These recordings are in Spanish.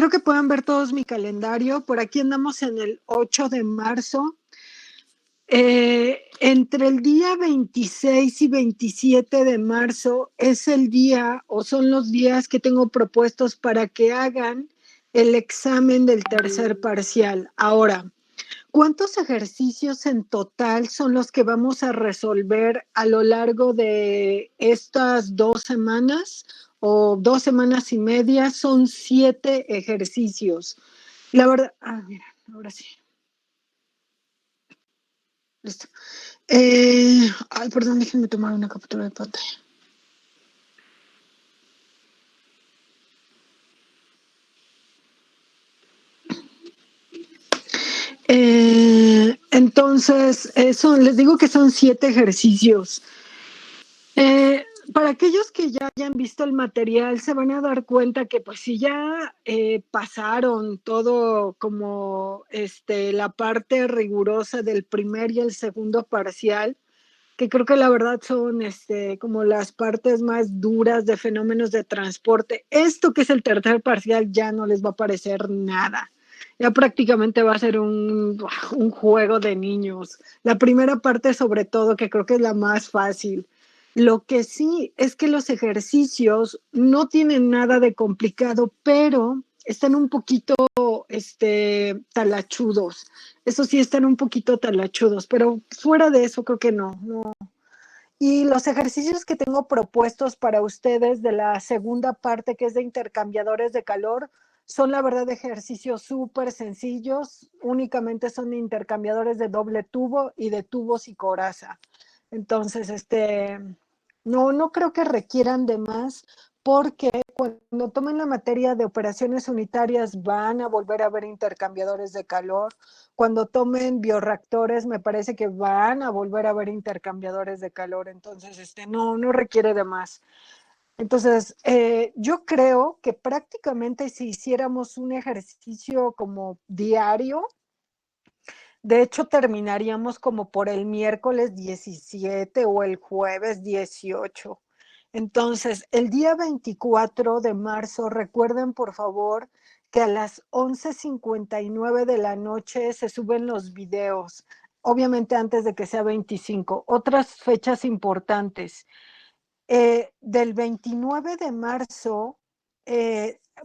Espero que puedan ver todos mi calendario. Por aquí andamos en el 8 de marzo. Entre el día 26 y 27 de marzo es el día o son los días que tengo propuestos para que hagan el examen del tercer parcial. Ahora, ¿cuántos ejercicios en total son los que vamos a resolver a lo largo de estas 2 semanas o 2 semanas y media? Son 7 ejercicios. La verdad, mira, ahora sí. Listo. Perdón, déjenme tomar una captura de pantalla. Entonces, les digo que son 7 ejercicios. Para aquellos que ya hayan visto el material, se van a dar cuenta que pues si ya pasaron todo como la parte rigurosa del primer y el segundo parcial, que creo que la verdad son como las partes más duras de fenómenos de transporte. Esto que es el tercer parcial ya no les va a parecer nada. Ya prácticamente va a ser un juego de niños. La primera parte sobre todo, que creo que es la más fácil. Lo que sí es que los ejercicios no tienen nada de complicado, pero están un poquito talachudos. Eso sí, están un poquito talachudos, pero fuera de eso creo que no. Y los ejercicios que tengo propuestos para ustedes de la segunda parte, que es de intercambiadores de calor, son la verdad ejercicios súper sencillos, únicamente son intercambiadores de doble tubo y de tubos y coraza. Entonces, no creo que requieran de más, porque cuando tomen la materia de operaciones unitarias van a volver a ver intercambiadores de calor. Cuando tomen bioreactores, me parece que van a volver a ver intercambiadores de calor. Entonces, no requiere de más. Entonces, yo creo que prácticamente si hiciéramos un ejercicio como diario, de hecho terminaríamos como por el miércoles 17 o el jueves 18. Entonces, el día 24 de marzo, recuerden por favor que a las 11:59 de la noche se suben los videos, obviamente antes de que sea 25. Otras fechas importantes. Del 29 de marzo,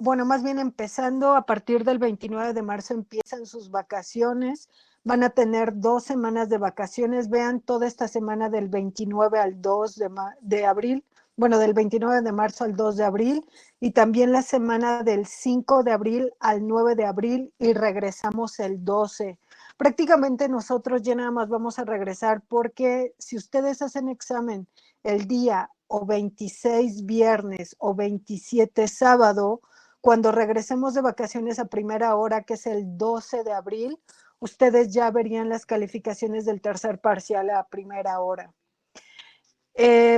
bueno, más bien empezando a partir del 29 de marzo empiezan sus vacaciones, van a tener 2 semanas de vacaciones, vean toda esta semana del 29 al 2 de abril, bueno, del 29 de marzo al 2 de abril, y también la semana del 5 de abril al 9 de abril, y regresamos el 12. Prácticamente nosotros ya nada más vamos a regresar, porque si ustedes hacen examen el día o 26 viernes o 27 sábado, cuando regresemos de vacaciones a primera hora, que es el 12 de abril, ustedes ya verían las calificaciones del tercer parcial a primera hora.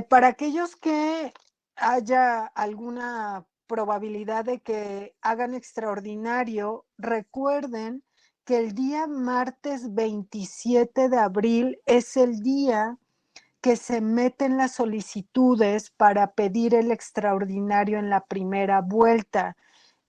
Para aquellos que haya alguna probabilidad de que hagan extraordinario, recuerden que el día martes 27 de abril es el día que se meten las solicitudes para pedir el extraordinario en la primera vuelta,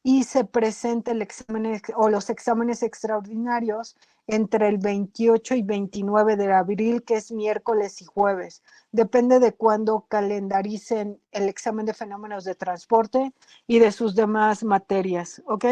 y se presenta el examen o los exámenes extraordinarios entre el 28 y 29 de abril, que es miércoles y jueves. Depende de cuándo calendaricen el examen de fenómenos de transporte y de sus demás materias, ¿ok?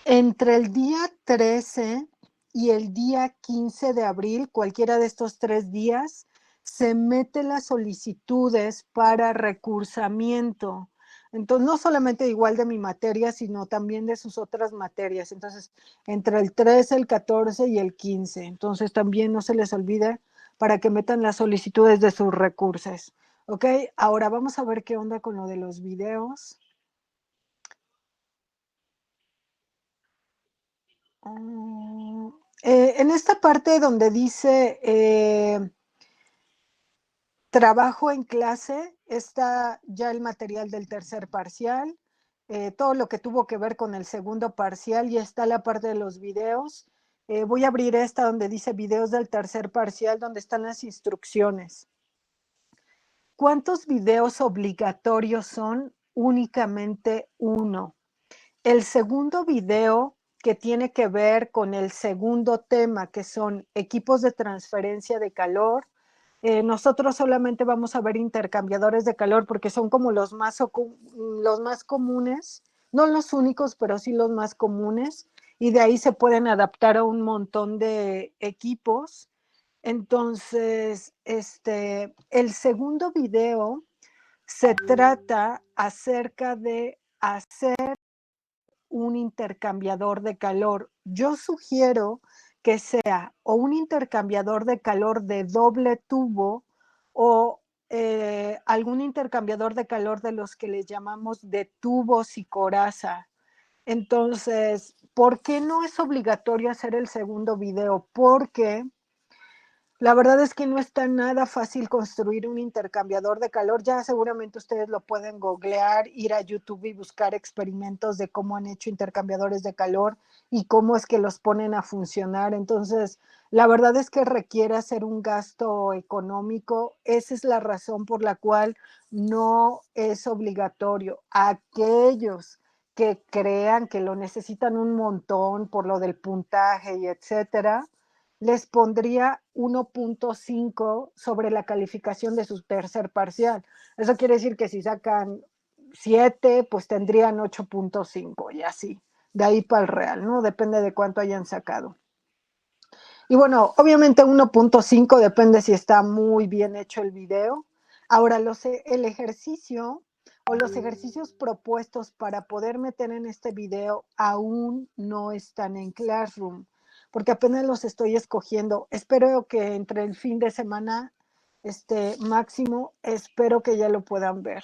Entre el día 13 y el día 15 de abril, cualquiera de estos 3 días, se meten las solicitudes para recursamiento. Entonces, no solamente igual de mi materia, sino también de sus otras materias. Entonces, entre el 13, el 14 y el 15. Entonces, también no se les olvide para que metan las solicitudes de sus recursos. ¿Ok? Ahora vamos a ver qué onda con lo de los videos. En esta parte donde dice trabajo en clase, está ya el material del tercer parcial, todo lo que tuvo que ver con el segundo parcial, y está la parte de los videos. Voy a abrir esta donde dice videos del tercer parcial, donde están las instrucciones. ¿Cuántos videos obligatorios son? Únicamente uno. el segundo video que tiene que ver con el segundo tema, que son equipos de transferencia de calor. Nosotros solamente vamos a ver intercambiadores de calor porque son como los más comunes, no los únicos, pero sí los más comunes, y de ahí se pueden adaptar a un montón de equipos. Entonces, el segundo video se trata acerca de hacer un intercambiador de calor. Yo sugiero que sea o un intercambiador de calor de doble tubo o algún intercambiador de calor de los que les llamamos de tubos y coraza. Entonces, ¿por qué no es obligatorio hacer el segundo video? Porque la verdad es que no está nada fácil construir un intercambiador de calor. Ya seguramente ustedes lo pueden googlear, ir a YouTube y buscar experimentos de cómo han hecho intercambiadores de calor y cómo es que los ponen a funcionar. Entonces, la verdad es que requiere hacer un gasto económico. Esa es la razón por la cual no es obligatorio. Aquellos que crean que lo necesitan un montón por lo del puntaje y etcétera, les pondría 1.5 sobre la calificación de su tercer parcial. Eso quiere decir que si sacan 7, pues tendrían 8.5 y así, de ahí para el real, ¿no? Depende de cuánto hayan sacado. Y bueno, obviamente 1.5 depende si está muy bien hecho el video. Ahora, el ejercicio o los ejercicios propuestos para poder meter en este video aún no están en Classroom, porque apenas los estoy escogiendo. Espero que entre el fin de semana, máximo, espero que ya lo puedan ver.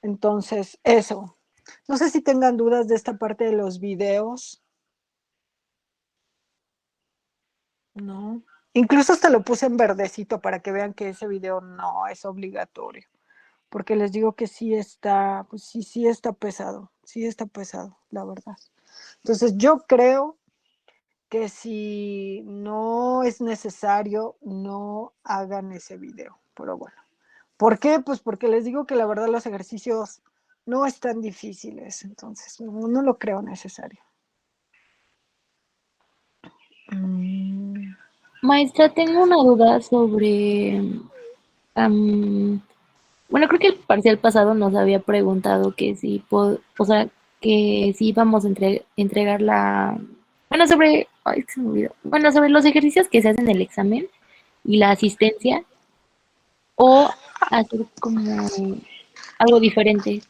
Entonces, eso. No sé si tengan dudas de esta parte de los videos. No. Incluso hasta lo puse en verdecito para que vean que ese video no es obligatorio. Porque les digo que sí está, pues sí está pesado, la verdad. Entonces yo creo que si no es necesario, no hagan ese video. Pero bueno. ¿Por qué? Pues porque les digo que la verdad los ejercicios no están difíciles. Entonces no lo creo necesario. Maestra, tengo una duda sobre, bueno, creo que el parcial pasado nos había preguntado que si, o sea, que si íbamos a entregar la, bueno, sobre, ay, se me olvidó, bueno, sobre los ejercicios que se hacen en el examen y la asistencia, o hacer como algo diferente.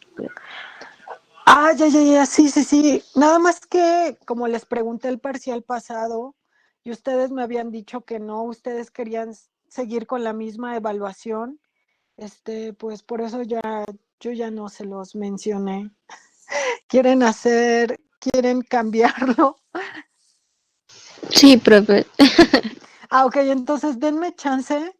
Ya, sí. Nada más que, como les pregunté el parcial pasado, y ustedes me habían dicho que no, ustedes querían seguir con la misma evaluación, pues por eso yo ya no se los mencioné. ¿Quieren cambiarlo? Sí, profe. Ok, entonces denme chance,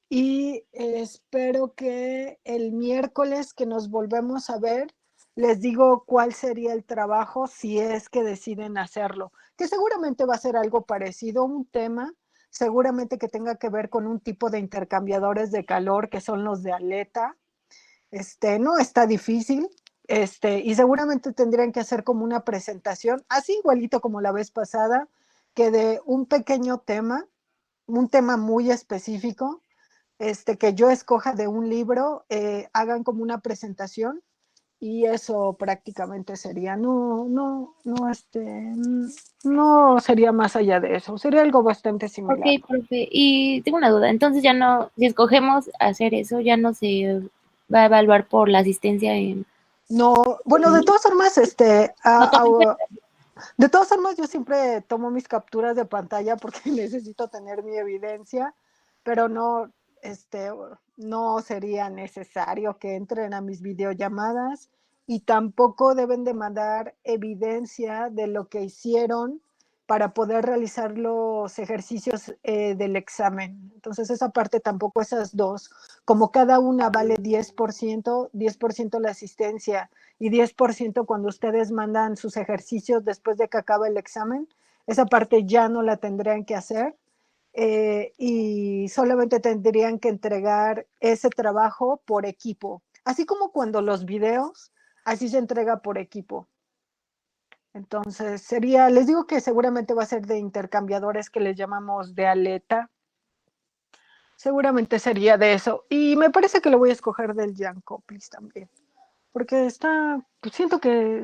y espero que el miércoles que nos volvemos a ver, les digo cuál sería el trabajo si es que deciden hacerlo, que seguramente va a ser algo parecido, un tema, seguramente que tenga que ver con un tipo de intercambiadores de calor que son los de aleta. No está difícil, y seguramente tendrían que hacer como una presentación, así igualito como la vez pasada, que de un pequeño tema, un tema muy específico, que yo escoja de un libro, hagan como una presentación y eso prácticamente sería, no sería más allá de eso, sería algo bastante Ok, similar. profe. Y tengo una duda. Entonces ya no, si escogemos hacer eso, ya no se va a evaluar por la asistencia en... No, bueno, de todas formas, No tomen de todas formas, yo siempre tomo mis capturas de pantalla porque necesito tener mi evidencia, pero este, no sería necesario que entren a mis videollamadas y tampoco deben de mandar evidencia de lo que hicieron para poder realizar los ejercicios del examen. Entonces, esa parte tampoco, esas dos, como cada una vale 10% la asistencia y 10% cuando ustedes mandan sus ejercicios después de que acaba el examen, esa parte ya no la tendrían que hacer, y solamente tendrían que entregar ese trabajo por equipo. Así como cuando los videos, Así se entrega por equipo. Entonces sería, les digo que seguramente va a ser de intercambiadores que les llamamos de aleta. Seguramente sería de eso. Y me parece que lo voy a escoger del Jan Coplis también. Porque está, pues siento que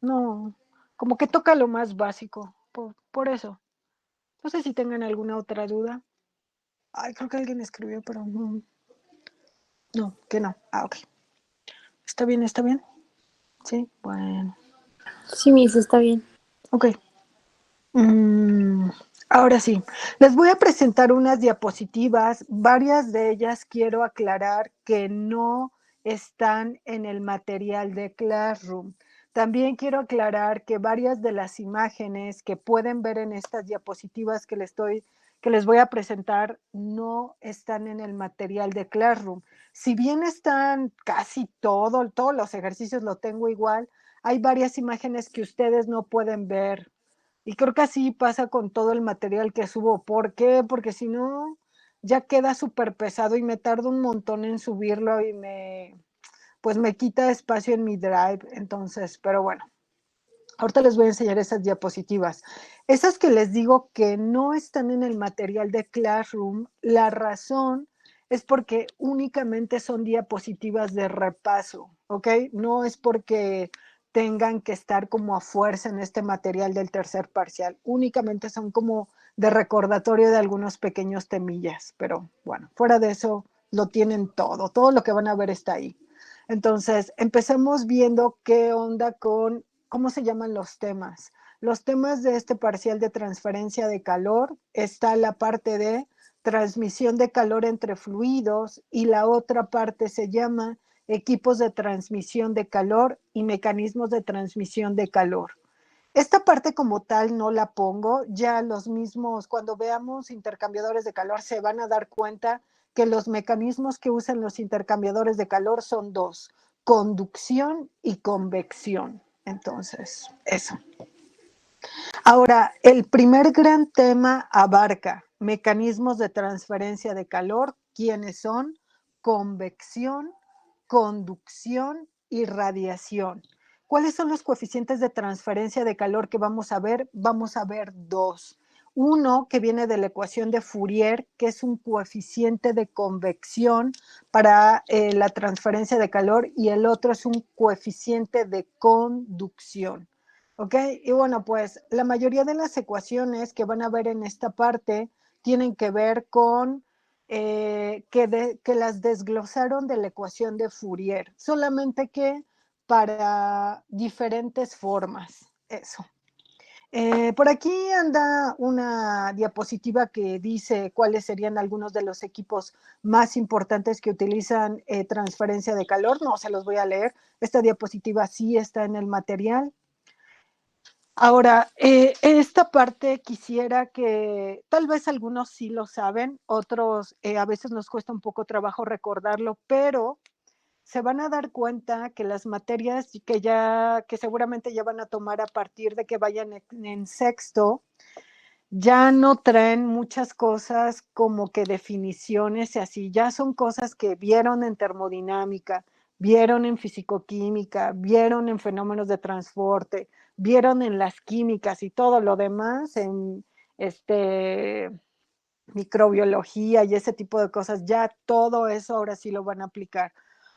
no, como que toca lo más básico. Por eso. No sé si tengan alguna otra duda. Ay, creo que alguien escribió, pero no. No, que no. Ah, ok. ¿Está bien? ¿Está bien? Sí, bueno. Sí, Miss, está bien. Ok. Ahora sí, les voy a presentar unas diapositivas. Varias de ellas quiero aclarar que no están en el material de Classroom. También quiero aclarar que varias de las imágenes que pueden ver en estas diapositivas que les voy a presentar no están en el material de Classroom. Si bien están casi todos los ejercicios lo tengo igual, hay varias imágenes que ustedes no pueden ver. Y creo que así pasa con todo el material que subo. ¿Por qué? Porque si no, ya queda súper pesado y me tardo un montón en subirlo y pues me quita espacio en mi drive. Entonces, pero bueno, ahorita les voy a enseñar esas diapositivas. Esas que les digo que no están en el material de Classroom, la razón es porque únicamente son diapositivas de repaso, ¿ok? No es porque tengan que estar como a fuerza en este material del tercer parcial, únicamente son como de recordatorio de algunos pequeños temillas, pero bueno, fuera de eso lo tienen todo lo que van a ver está ahí. Entonces, empecemos viendo qué onda con cómo se llaman los temas. Los temas de este parcial de transferencia de calor está la parte de transmisión de calor entre fluidos y la otra parte se llama equipos de transmisión de calor y mecanismos de transmisión de calor. Esta parte como tal no la pongo, ya los mismos, cuando veamos intercambiadores de calor se van a dar cuenta que los mecanismos que usan los intercambiadores de calor son dos, conducción y convección. Entonces, eso. Ahora, el primer gran tema abarca mecanismos de transferencia de calor, ¿quiénes son? Convección, conducción y radiación. ¿Cuáles son los coeficientes de transferencia de calor que vamos a ver? Vamos a ver dos. Uno que viene de la ecuación de Fourier, que es un coeficiente de convección para la transferencia de calor, y el otro es un coeficiente de conducción. ¿Ok? Y bueno, pues la mayoría de las ecuaciones que van a ver en esta parte tienen que ver con que las desglosaron de la ecuación de Fourier, solamente que para diferentes formas. Eso. Por aquí anda una diapositiva que dice cuáles serían algunos de los equipos más importantes que utilizan transferencia de calor. No se los voy a leer. Esta diapositiva sí está en el material. Ahora, esta parte quisiera que tal vez algunos sí lo saben, otros a veces nos cuesta un poco trabajo recordarlo, pero se van a dar cuenta que las materias que seguramente ya van a tomar a partir de que vayan en sexto, ya no traen muchas cosas como que definiciones y así, ya son cosas que vieron en termodinámica, vieron en fisicoquímica, vieron en fenómenos de transporte, vieron en las químicas y todo lo demás, en microbiología y ese tipo de cosas, ya todo eso ahora sí lo van a aplicar.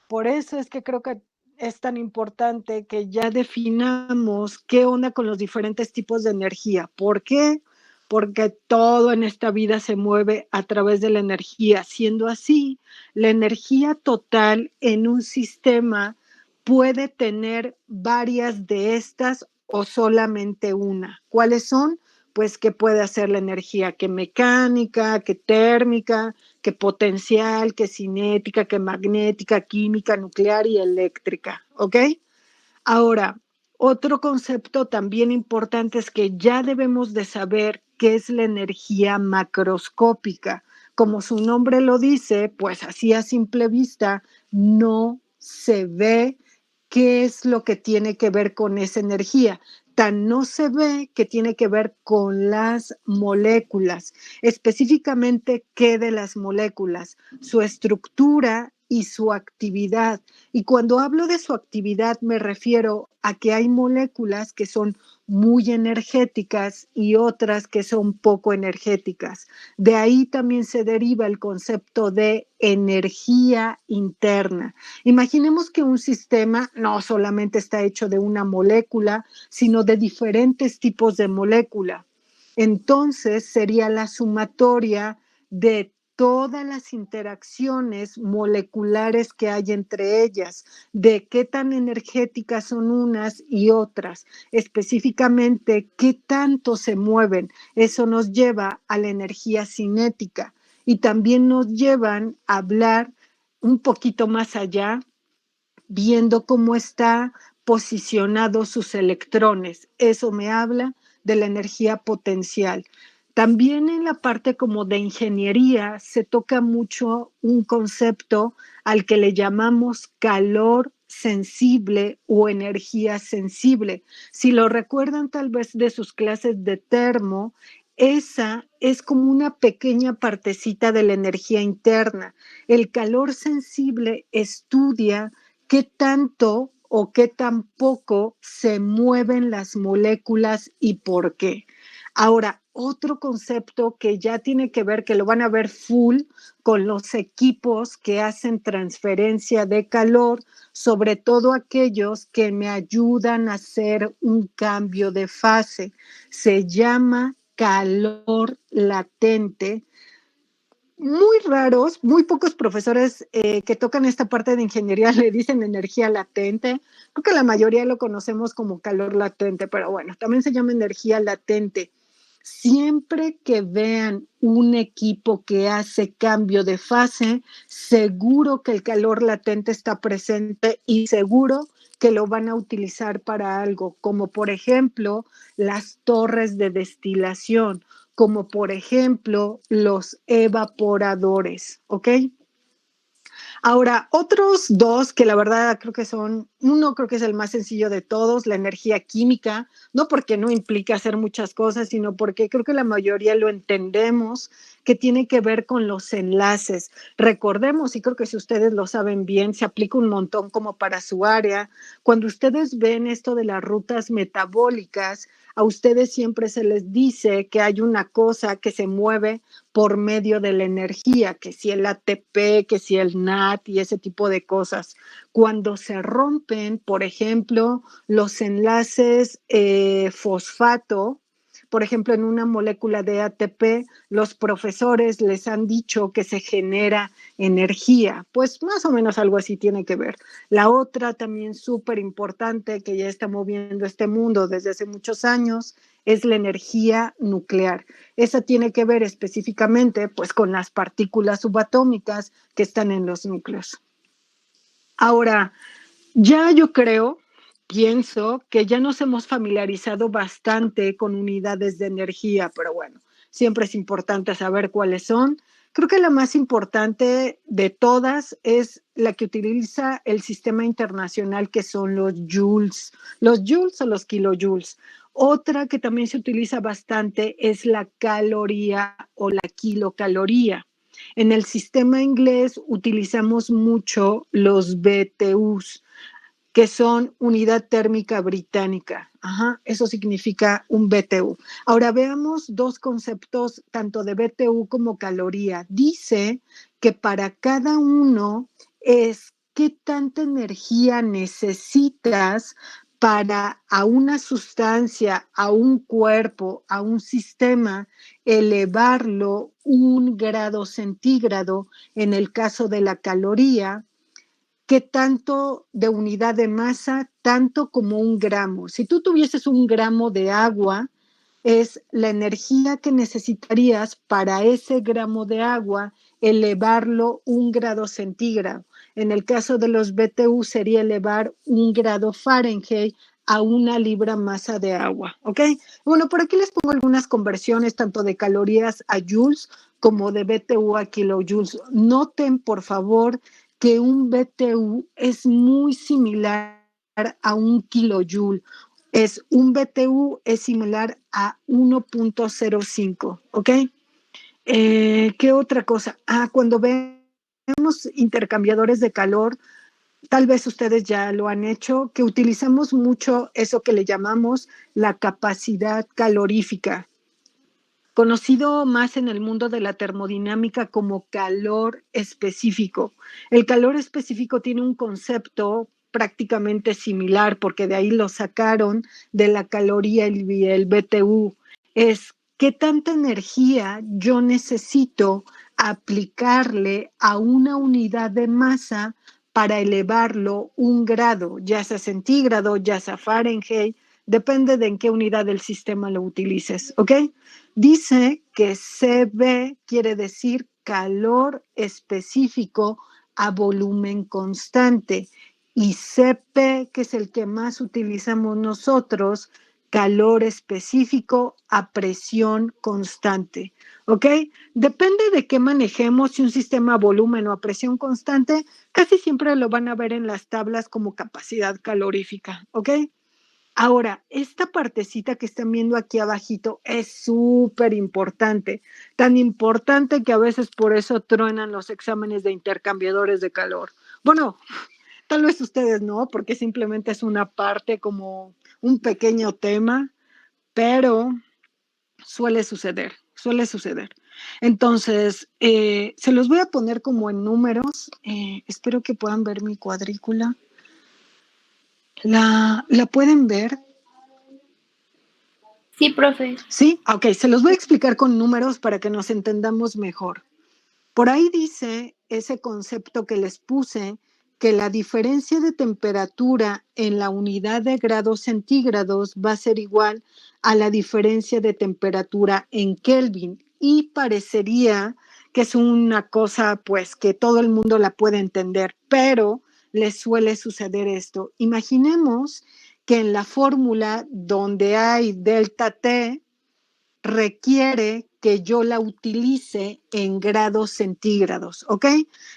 Por eso es que creo que es tan importante que ya definamos qué onda con los diferentes tipos de energía. ¿Por qué? Porque todo en esta vida se mueve a través de la energía. Siendo así, la energía total en un sistema puede tener varias de estas o solamente una. ¿Cuáles son? Pues que puede hacer la energía, que mecánica, que térmica, que potencial, que cinética, que magnética, química, nuclear y eléctrica, ¿ok? Ahora, otro concepto también importante es que ya debemos de saber qué es la energía macroscópica. Como su nombre lo dice, pues así a simple vista no se ve qué es lo que tiene que ver con esa energía. Tan no se ve que tiene que ver con las moléculas, específicamente qué de las moléculas, su estructura y su actividad. Y cuando hablo de su actividad me refiero a que hay moléculas que son muy energéticas y otras que son poco energéticas. De ahí también se deriva el concepto de energía interna. Imaginemos que un sistema no solamente está hecho de una molécula, sino de diferentes tipos de molécula. Entonces sería la sumatoria de todas las interacciones moleculares que hay entre ellas, de qué tan energéticas son unas y otras, específicamente qué tanto se mueven. Eso nos lleva a la energía cinética y también nos llevan a hablar un poquito más allá, viendo cómo está posicionados sus electrones. Eso me habla de la energía potencial. También en la parte como de ingeniería se toca mucho un concepto al que le llamamos calor sensible o energía sensible. Si lo recuerdan tal vez de sus clases de termo, esa es como una pequeña partecita de la energía interna. El calor sensible estudia qué tanto o qué tan poco se mueven las moléculas y por qué. Ahora, otro concepto que ya tiene que ver, que lo van a ver full con los equipos que hacen transferencia de calor, sobre todo aquellos que me ayudan a hacer un cambio de fase. Se llama calor latente. Muy raros, muy pocos profesores que tocan esta parte de ingeniería le dicen energía latente. Creo que la mayoría lo conocemos como calor latente, pero bueno, también se llama energía latente. Siempre que vean un equipo que hace cambio de fase, seguro que el calor latente está presente y seguro que lo van a utilizar para algo, como por ejemplo las torres de destilación, como por ejemplo los evaporadores, ¿ok? Ahora, otros dos que la verdad creo que son, uno creo que es el más sencillo de todos, la energía química, no porque no implica hacer muchas cosas, sino porque creo que la mayoría lo entendemos, que tiene que ver con los enlaces. Recordemos, y creo que si ustedes lo saben bien, se aplica un montón como para su área. Cuando ustedes ven esto de las rutas metabólicas, a ustedes siempre se les dice que hay una cosa que se mueve por medio de la energía, que si el ATP, que si el NAT y ese tipo de cosas. Cuando se rompen, por ejemplo, los enlaces fosfato, por ejemplo, en una molécula de ATP, los profesores les han dicho que se genera energía. Pues más o menos algo así tiene que ver. La otra también súper importante que ya está moviendo este mundo desde hace muchos años es la energía nuclear. Esa tiene que ver específicamente pues con las partículas subatómicas que están en los núcleos. Ahora, ya yo pienso que ya nos hemos familiarizado bastante con unidades de energía, pero bueno, siempre es importante saber cuáles son. Creo que la más importante de todas es la que utiliza el sistema internacional, que son los joules o los kilojoules. Otra que también se utiliza bastante es la caloría o la kilocaloría. En el sistema inglés utilizamos mucho los BTUs, que son unidad térmica británica. Ajá, eso significa un BTU. Ahora veamos dos conceptos, tanto de BTU como caloría. Dice que para cada uno es qué tanta energía necesitas para a una sustancia, a un cuerpo, a un sistema, elevarlo 1 grado centígrado en el caso de la caloría. ¿Qué tanto de unidad de masa? Tanto como 1 gramo. Si tú tuvieses 1 gramo de agua, es la energía que necesitarías para ese gramo de agua elevarlo 1 grado centígrado. En el caso de los BTU sería elevar 1 grado Fahrenheit a 1 libra masa de agua, ¿ok? Bueno, por aquí les pongo algunas conversiones tanto de calorías a joules como de BTU a kilojoules. Noten, por favor, que un BTU es muy similar a un kilojoule. Un BTU es similar a 1.05, ¿ok? ¿Qué otra cosa? Cuando vemos unos intercambiadores de calor, tal vez ustedes ya lo han hecho, que utilizamos mucho eso que le llamamos la capacidad calorífica, conocido más en el mundo de la termodinámica como calor específico. El calor específico tiene un concepto prácticamente similar, porque de ahí lo sacaron de la caloría y el BTU. Es qué tanta energía yo necesito aplicarle a una unidad de masa para elevarlo 1 grado, ya sea centígrado, ya sea Fahrenheit, depende de en qué unidad del sistema lo utilices, ¿ok? Dice que CB quiere decir calor específico a volumen constante y CP, que es el que más utilizamos nosotros, calor específico a presión constante, ¿ok? Depende de qué manejemos, si un sistema a volumen o a presión constante, casi siempre lo van a ver en las tablas como capacidad calorífica, ¿ok? Ahora, esta partecita que están viendo aquí abajito es súper importante, tan importante que a veces por eso truenan los exámenes de intercambiadores de calor. Bueno, tal vez ustedes no, porque simplemente es una parte como un pequeño tema, pero suele suceder, suele suceder. Entonces, se los voy a poner como en números. Espero que puedan ver mi cuadrícula. ¿La pueden ver? Sí, profe. Sí, ok, se los voy a explicar con números para que nos entendamos mejor. Por ahí dice ese concepto que les puse, que la diferencia de temperatura en la unidad de grados centígrados va a ser igual a la diferencia de temperatura en Kelvin. Y parecería que es una cosa, pues, que todo el mundo la puede entender, pero les suele suceder esto. Imaginemos que en la fórmula donde hay delta T, requiere que yo la utilice en grados centígrados, ¿ok?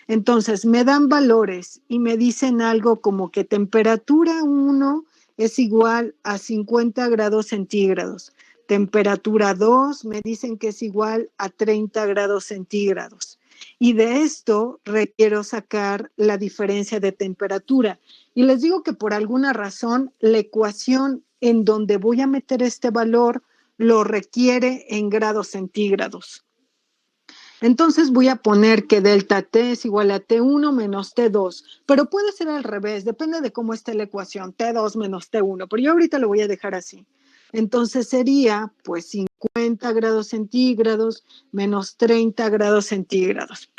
Entonces me dan valores y me dicen algo como que temperatura 1 es igual a 50 grados centígrados. Temperatura 2 me dicen que es igual a 30 grados centígrados. Y de esto requiero sacar la diferencia de temperatura. Y les digo que por alguna razón la ecuación en donde voy a meter este valor lo requiere en grados centígrados. Entonces voy a poner que delta T es igual a T1 menos T2, pero puede ser al revés, depende de cómo esté la ecuación, T2 menos T1, pero yo ahorita lo voy a dejar así. Entonces sería pues 50 grados centígrados menos 30 grados centígrados.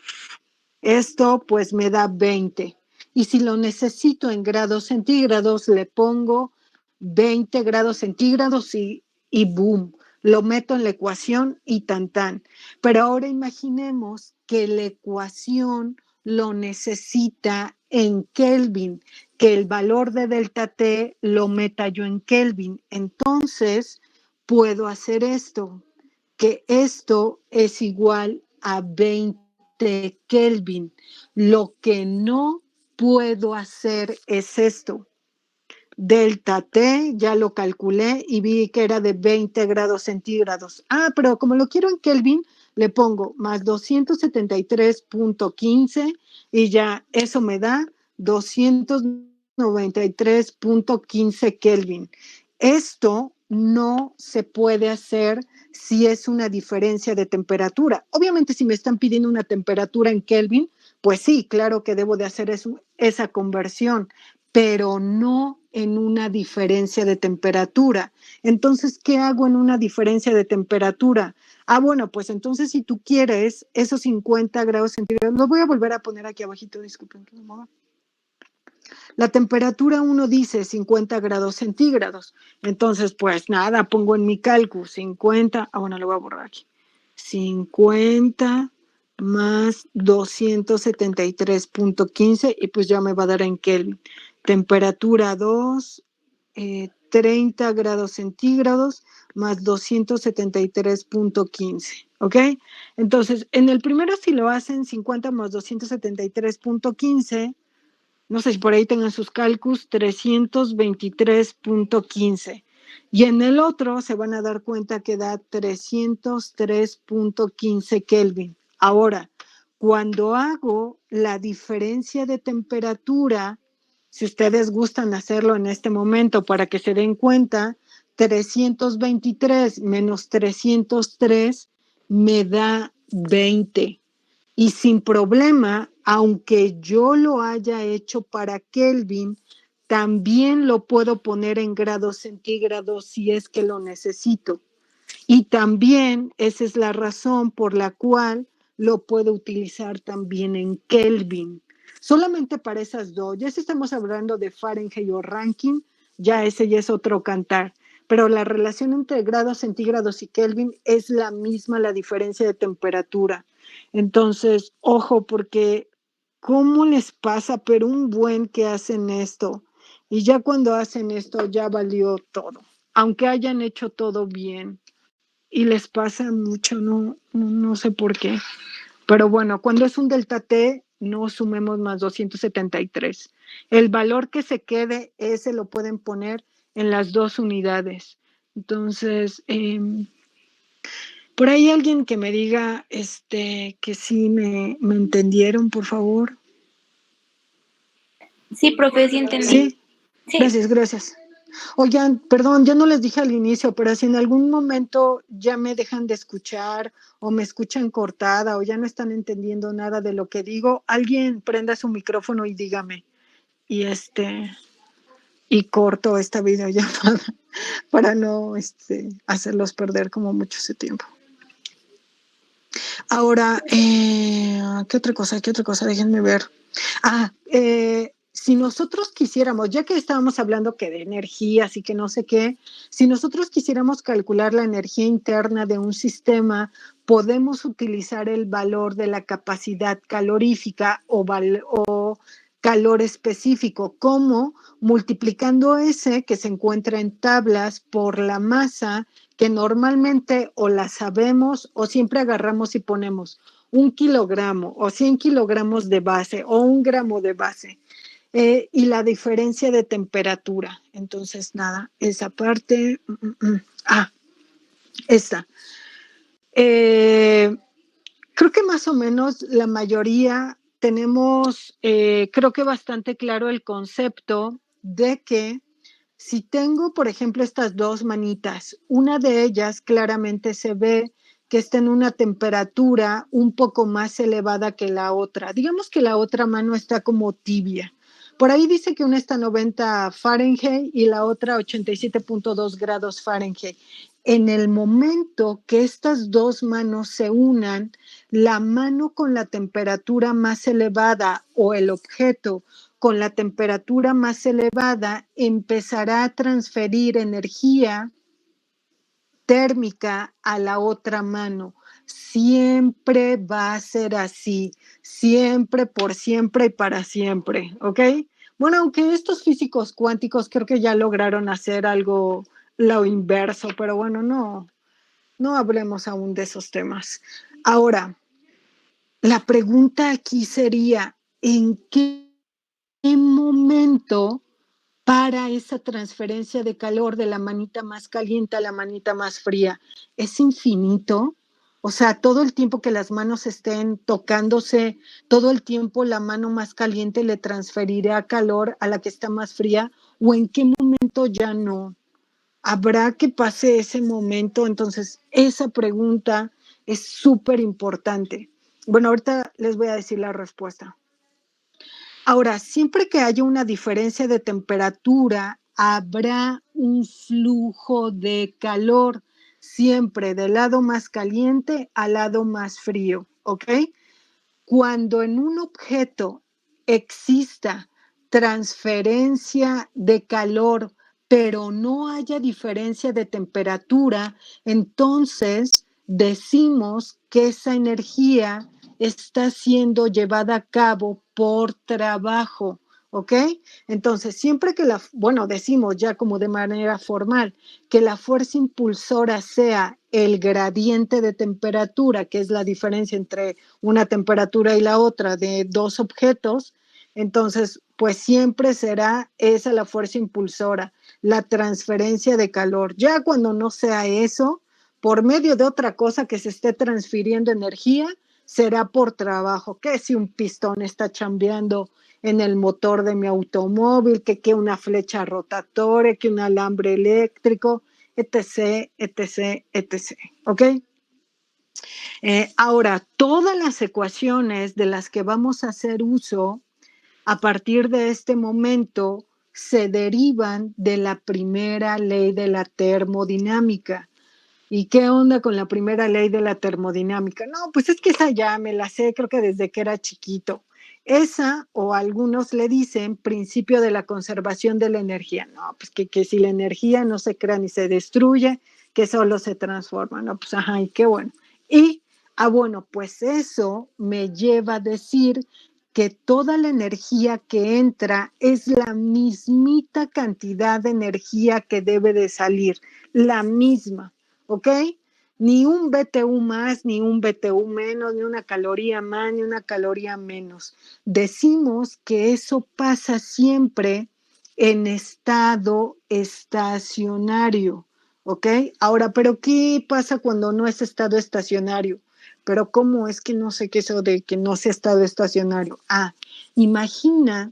Esto pues me da 20. Y si lo necesito en grados centígrados, le pongo 20 grados centígrados y boom, lo meto en la ecuación y tan tan. Pero ahora imaginemos que la ecuación lo necesita en Kelvin, que el valor de delta T lo meta yo en Kelvin. Entonces, puedo hacer esto, que esto es igual a 20 Kelvin. Lo que no puedo hacer es esto. Delta T, ya lo calculé y vi que era de 20 grados centígrados. Ah, pero como lo quiero en Kelvin, le pongo más 273.15 y ya eso me da 293.15 Kelvin. Esto no se puede hacer si es una diferencia de temperatura. Obviamente, si me están pidiendo una temperatura en Kelvin, pues sí, claro que debo de hacer esa conversión, pero no en una diferencia de temperatura. Entonces, ¿qué hago en una diferencia de temperatura? Ah, bueno, pues entonces si tú quieres esos 50 grados centígrados, lo voy a volver a poner aquí abajito, disculpen. La temperatura uno dice 50 grados centígrados. Entonces, pues nada, pongo en mi cálculo 50, bueno, lo voy a borrar aquí. 50 más 273.15 y pues ya me va a dar en Kelvin. Temperatura 2, 30 grados centígrados más 273.15, ¿ok? Entonces, en el primero si lo hacen 50 más 273.15, no sé si por ahí tengan sus cálculos, 323.15. Y en el otro se van a dar cuenta que da 303.15 Kelvin. Ahora, Cuando hago la diferencia de temperatura, si ustedes gustan hacerlo en este momento para que se den cuenta, 323 menos 303 me da 20. Y sin problema, aunque yo lo haya hecho para Kelvin, también lo puedo poner en grados centígrados si es que lo necesito. Y también esa es la razón por la cual lo puedo utilizar también en Kelvin. Solamente para esas dos. Ya si estamos hablando de Fahrenheit o Rankine, ya ese ya es otro cantar. Pero la relación entre grados centígrados y Kelvin es la misma, la diferencia de temperatura. Entonces, ojo, porque ¿cómo les pasa? Pero un buen que hacen esto. Y ya cuando hacen esto, ya valió todo. Aunque hayan hecho todo bien. Y les pasa mucho, no sé por qué. Pero bueno, cuando es un delta T, no sumemos más 273. El valor que se quede, ese lo pueden poner en las dos unidades. Entonces, por ahí alguien que me diga que sí me entendieron, por favor. Sí, profe, sí entendí. Sí, Sí. Gracias. Oigan, perdón, ya no les dije al inicio, pero si en algún momento ya me dejan de escuchar o me escuchan cortada o ya no están entendiendo nada de lo que digo, alguien prenda su micrófono y dígame. Y y corto esta videollamada para no hacerlos perder como mucho ese tiempo. Ahora, ¿qué otra cosa? Déjenme ver. Si nosotros quisiéramos, ya que estábamos hablando que de energías y que no sé qué, si nosotros quisiéramos calcular la energía interna de un sistema, podemos utilizar el valor de la capacidad calorífica o calor específico, como multiplicando ese que se encuentra en tablas por la masa, que normalmente o la sabemos o siempre agarramos y ponemos 1 kilogramo o 100 kilogramos de base o 1 gramo de base. Y la diferencia de temperatura. Entonces, nada, esa parte. Esta. Creo que más o menos la mayoría tenemos, creo que bastante claro el concepto de que si tengo, por ejemplo, estas dos manitas, una de ellas claramente se ve que está en una temperatura un poco más elevada que la otra. Digamos que la otra mano está como tibia. Por ahí dice que una está 90 Fahrenheit y la otra 87.2 grados Fahrenheit. En el momento que estas dos manos se unan, la mano con la temperatura más elevada o el objeto con la temperatura más elevada empezará a transferir energía térmica a la otra mano. Siempre va a ser así, siempre, por siempre y para siempre, ¿ok? Bueno, aunque estos físicos cuánticos creo que ya lograron hacer algo lo inverso, pero bueno, no hablemos aún de esos temas. Ahora, la pregunta aquí sería, ¿en qué momento para esa transferencia de calor de la manita más caliente a la manita más fría? ¿Es infinito? O sea, todo el tiempo que las manos estén tocándose, todo el tiempo la mano más caliente le transferirá calor a la que está más fría, ¿o en qué momento ya no? ¿Habrá que pase ese momento? Entonces, esa pregunta es súper importante. Bueno, ahorita les voy a decir la respuesta. Ahora, siempre que haya una diferencia de temperatura, habrá un flujo de calor, siempre del lado más caliente al lado más frío, ¿ok? Cuando en un objeto exista transferencia de calor, pero no haya diferencia de temperatura, entonces decimos que esa energía está siendo llevada a cabo por trabajo, ¿ok? Entonces, siempre que decimos ya como de manera formal, que la fuerza impulsora sea el gradiente de temperatura, que es la diferencia entre una temperatura y la otra de dos objetos, entonces, pues siempre será esa la fuerza impulsora, la transferencia de calor. Ya cuando no sea eso, por medio de otra cosa que se esté transfiriendo energía, será por trabajo, que si un pistón está chambeando en el motor de mi automóvil, que una flecha rotatoria, que un alambre eléctrico, etc., etc., etc., ¿ok? Ahora, todas las ecuaciones de las que vamos a hacer uso a partir de este momento se derivan de la primera ley de la termodinámica. ¿Y qué onda con la primera ley de la termodinámica? No, pues es que esa ya me la sé, creo que desde que era chiquito. Esa, o algunos le dicen, principio de la conservación de la energía. No, pues que si la energía no se crea ni se destruye, que solo se transforma. No, pues ajá, y qué bueno. Y, bueno, pues eso me lleva a decir que toda la energía que entra es la mismita cantidad de energía que debe de salir, la misma. ¿Ok? Ni un BTU más, ni un BTU menos, ni una caloría más, ni una caloría menos. Decimos que eso pasa siempre en estado estacionario, ¿ok? Ahora, ¿pero qué pasa cuando no es estado estacionario? Pero ¿cómo es que no sé qué eso de que no sea estado estacionario? Imagina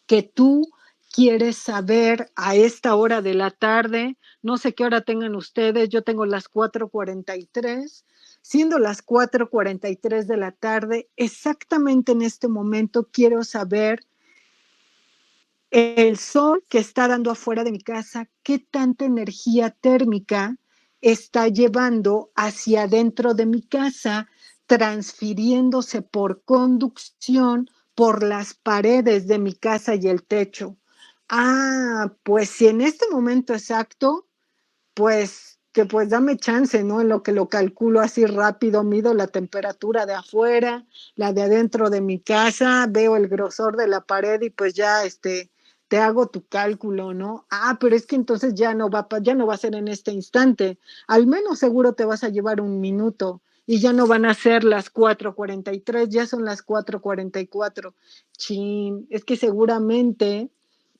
que tú quieres saber a esta hora de la tarde, no sé qué hora tengan ustedes, yo tengo las 4:43, siendo las 4:43 de la tarde, exactamente en este momento quiero saber el sol que está dando afuera de mi casa, qué tanta energía térmica está llevando hacia adentro de mi casa, transfiriéndose por conducción por las paredes de mi casa y el techo. Pues si en este momento exacto, pues que pues dame chance, ¿no? En lo que lo calculo así rápido, mido la temperatura de afuera, la de adentro de mi casa, veo el grosor de la pared y pues ya te hago tu cálculo, ¿no? Pero es que entonces ya no va a ser en este instante. Al menos seguro te vas a llevar un minuto y ya no van a ser las 4:43, ya son las 4:44. Chin, es que seguramente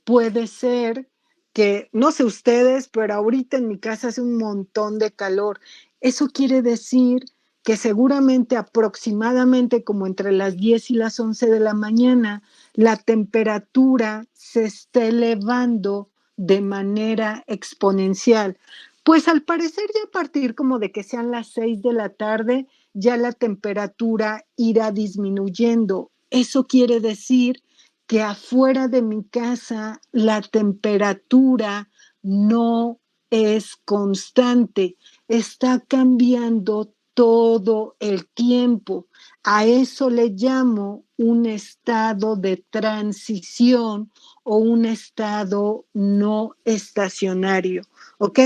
puede ser que, no sé ustedes, pero ahorita en mi casa hace un montón de calor. Eso quiere decir que seguramente aproximadamente como entre las 10 y las 11 de la mañana, la temperatura se está elevando de manera exponencial. Pues al parecer ya a partir como de que sean las 6 de la tarde, ya la temperatura irá disminuyendo. Eso quiere decir que afuera de mi casa la temperatura no es constante, está cambiando todo el tiempo. A eso le llamo un estado de transición o un estado no estacionario, ¿ok?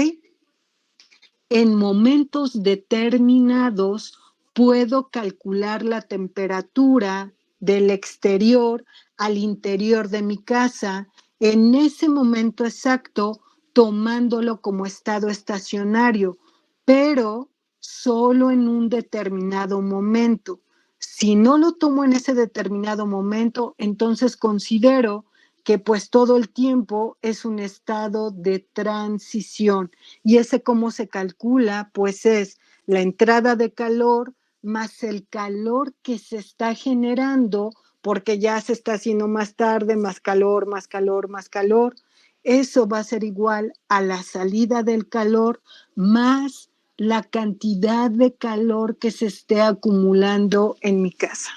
En momentos determinados puedo calcular la temperatura del exterior al interior de mi casa en ese momento exacto, tomándolo como estado estacionario, pero solo en un determinado momento. Si no lo tomo en ese determinado momento, entonces considero que pues todo el tiempo es un estado de transición. ¿Y ese cómo se calcula? Pues es la entrada de calor más el calor que se está generando porque ya se está haciendo más tarde, más calor, más calor, más calor. Eso va a ser igual a la salida del calor más la cantidad de calor que se esté acumulando en mi casa.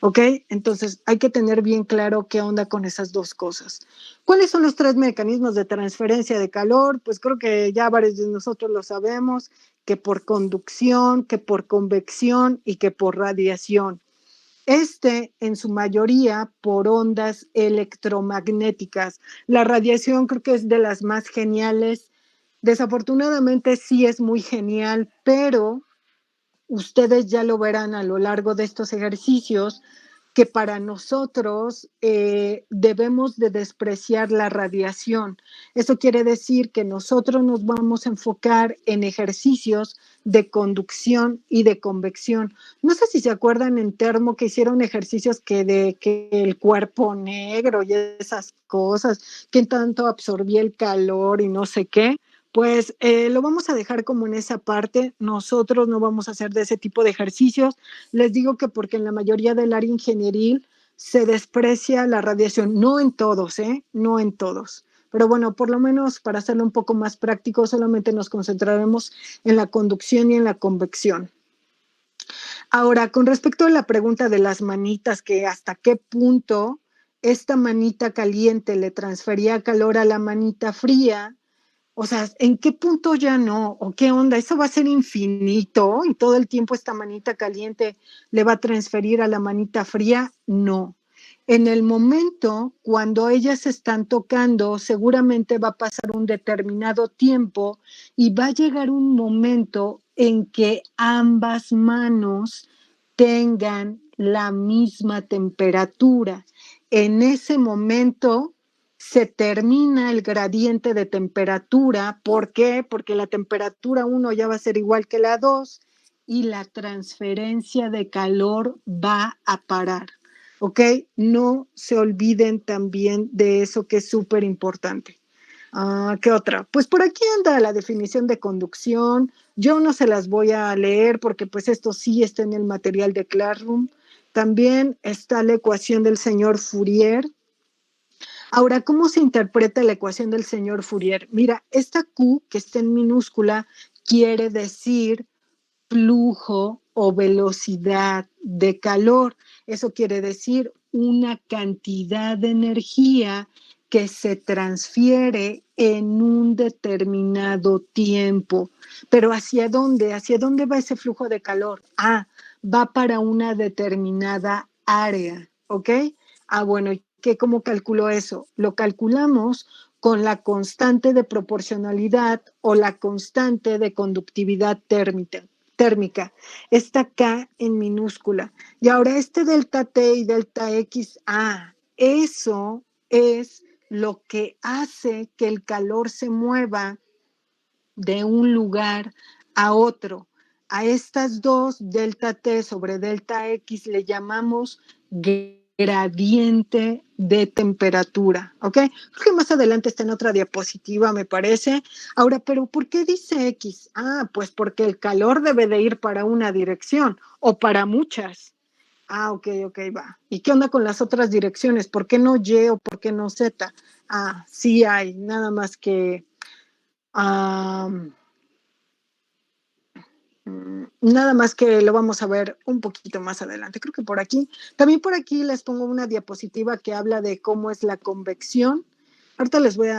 ¿Ok? Entonces hay que tener bien claro qué onda con esas dos cosas. ¿Cuáles son los tres mecanismos de transferencia de calor? Pues creo que ya varios de nosotros lo sabemos, que por conducción, que por convección y que por radiación. En su mayoría, por ondas electromagnéticas. La radiación creo que es de las más geniales. Desafortunadamente sí es muy genial, pero ustedes ya lo verán a lo largo de estos ejercicios, que para nosotros debemos de despreciar la radiación. Eso quiere decir que nosotros nos vamos a enfocar en ejercicios de conducción y de convección. No sé si se acuerdan en termo que hicieron ejercicios que el cuerpo negro y esas cosas, que tanto absorbía el calor y no sé qué. Pues lo vamos a dejar como en esa parte. Nosotros no vamos a hacer de ese tipo de ejercicios. Les digo que porque en la mayoría del área ingenieril se desprecia la radiación, no en todos, no en todos. Pero bueno, por lo menos para hacerlo un poco más práctico, solamente nos concentraremos en la conducción y en la convección. Ahora, con respecto a la pregunta de las manitas, que hasta qué punto esta manita caliente le transfería calor a la manita fría, o sea, ¿en qué punto ya no? ¿O qué onda? ¿Eso va a ser infinito? ¿Y todo el tiempo esta manita caliente le va a transferir a la manita fría? No. En el momento, cuando ellas se están tocando, seguramente va a pasar un determinado tiempo y va a llegar un momento en que ambas manos tengan la misma temperatura. En ese momento se termina el gradiente de temperatura. ¿Por qué? Porque la temperatura 1 ya va a ser igual que la 2 y la transferencia de calor va a parar. ¿Ok? No se olviden también de eso, que es súper importante. ¿Qué otra? Pues por aquí anda la definición de conducción. Yo no se las voy a leer porque pues esto sí está en el material de Classroom. También está la ecuación del señor Fourier. Ahora, ¿cómo se interpreta la ecuación del señor Fourier? Mira, esta Q que está en minúscula quiere decir flujo o velocidad de calor. Eso quiere decir una cantidad de energía que se transfiere en un determinado tiempo. Pero ¿hacia dónde? ¿Hacia dónde va ese flujo de calor? Va para una determinada área, ¿ok? Bueno, ¿cómo calculo eso? Lo calculamos con la constante de proporcionalidad o la constante de conductividad térmica. Esta K en minúscula. Y ahora este delta T y delta X, eso es lo que hace que el calor se mueva de un lugar a otro. A estas dos, delta T sobre delta X, le llamamos gradiente de temperatura, ¿ok? Creo que más adelante está en otra diapositiva, me parece. Ahora, ¿pero por qué dice X? Pues porque el calor debe de ir para una dirección o para muchas. Ok, va. ¿Y qué onda con las otras direcciones? ¿Por qué no Y o por qué no Z? Sí hay, nada más que... nada más que lo vamos a ver un poquito más adelante. Creo que por aquí. También por aquí les pongo una diapositiva que habla de cómo es la convección. Ahorita les voy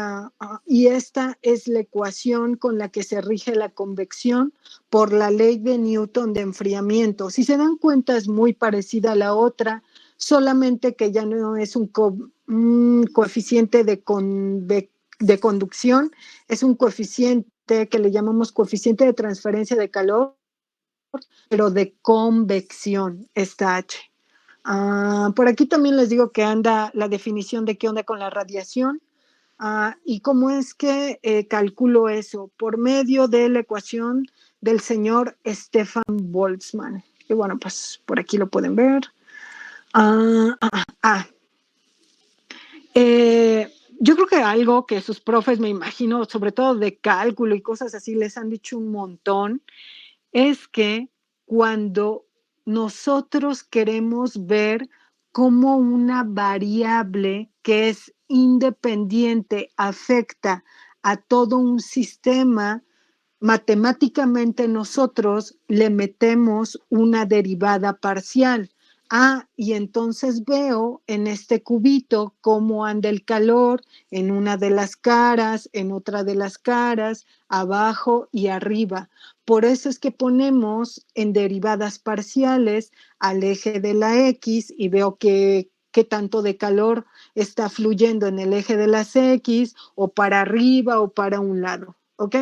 y esta es la ecuación con la que se rige la convección por la ley de Newton de enfriamiento. Si se dan cuenta, es muy parecida a la otra, solamente que ya no es un coeficiente de conducción, es un coeficiente que le llamamos coeficiente de transferencia de calor, pero de convección, esta H. Por aquí también les digo que anda la definición de qué onda con la radiación. ¿Y cómo es que calculo eso? Por medio de la ecuación del señor Stefan Boltzmann. Y bueno, pues por aquí lo pueden ver. Yo creo que algo que sus profes, me imagino, sobre todo de cálculo y cosas así, les han dicho un montón, es que cuando nosotros queremos ver cómo una variable que es independiente afecta a todo un sistema, matemáticamente nosotros le metemos una derivada parcial. Y entonces veo en este cubito cómo anda el calor en una de las caras, en otra de las caras, abajo y arriba. Por eso es que ponemos en derivadas parciales al eje de la X y veo qué tanto de calor está fluyendo en el eje de las X, o para arriba o para un lado, ¿ok?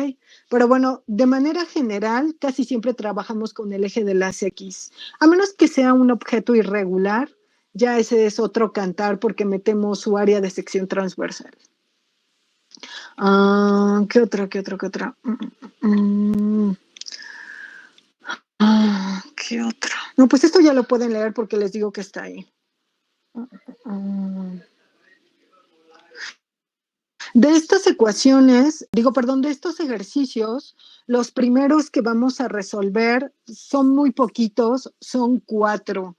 Pero bueno, de manera general, casi siempre trabajamos con el eje de las X. A menos que sea un objeto irregular, ya ese es otro cantar porque metemos su área de sección transversal. ¿Qué otra? ¿Qué otra? No, pues esto ya lo pueden leer porque les digo que está ahí. De estas ecuaciones, de estos ejercicios, los primeros que vamos a resolver son muy poquitos, son 4.